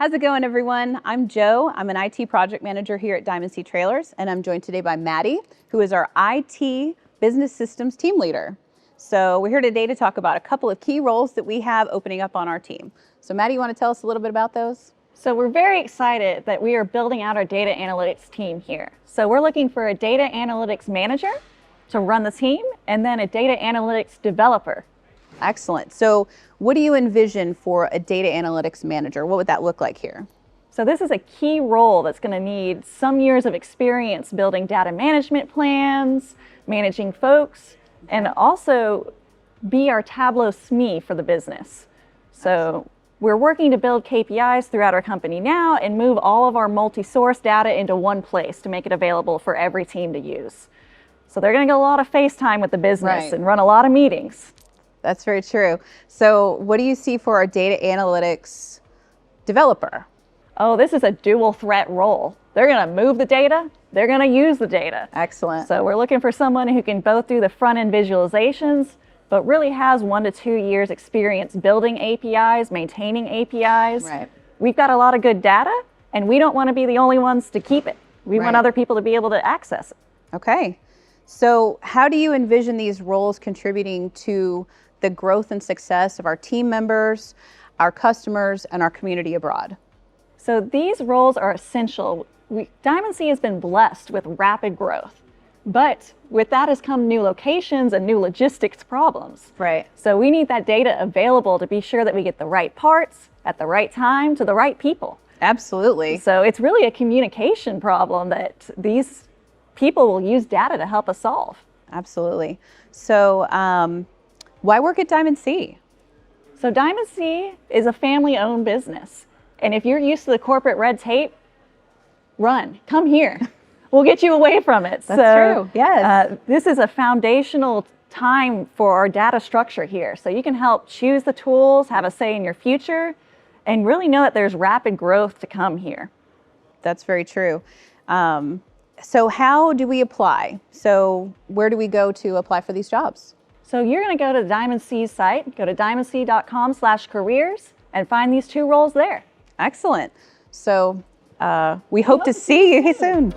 How's it going, everyone? I'm Joe. I'm an IT project manager here at Diamond C Trailers, and I'm joined today by Maddie, who is our IT business systems team leader. So we're here today to talk about a couple of key roles that we have opening up on our team. So Maddie, you want to tell us a little bit about those? So we're very excited that we are building out our data analytics team here. So we're looking for a data analytics manager to run the team, and then a data analytics developer. Excellent. So what do you envision for a data analytics manager? What would that look like here? So this is a key role that's going to need some years of experience building data management plans, managing folks, and also be our Tableau SME for the business. So we're working to build KPIs throughout our company now and move all of our multi-source data into one place to make it available for every team to use. So they're going to get a lot of face time with the business and run a lot of meetings. That's very true. So what do you see for our data analytics developer? Oh, this is a dual threat role. They're going to move the data, they're going to use the data. Excellent. So we're looking for someone who can both do the front-end visualizations, but really has 1 to 2 years experience building APIs, maintaining APIs. Right. We've got a lot of good data, and we don't want to be the only ones to keep it. We want other people to be able to access it. Okay. So how do you envision these roles contributing to the growth and success of our team members, our customers, and our community abroad? So these roles are essential. Diamond C has been blessed with rapid growth, but with that has come new locations and new logistics problems. Right. So we need that data available to be sure that we get the right parts at the right time to the right people. Absolutely. So it's really a communication problem that these people will use data to help us solve. Absolutely. So why work at Diamond C? So Diamond C is a family-owned business. And if you're used to the corporate red tape, run, come here. We'll get you away from it. That's true, yes. This is a foundational time for our data structure here. So you can help choose the tools, have a say in your future, and really know that there's rapid growth to come here. That's very true. So how do we apply? So where do we go to apply for these jobs? So you're going to go to Diamond C's site, go to diamondc.com/careers, and find these 2 roles there. Excellent. So we hope to see you soon.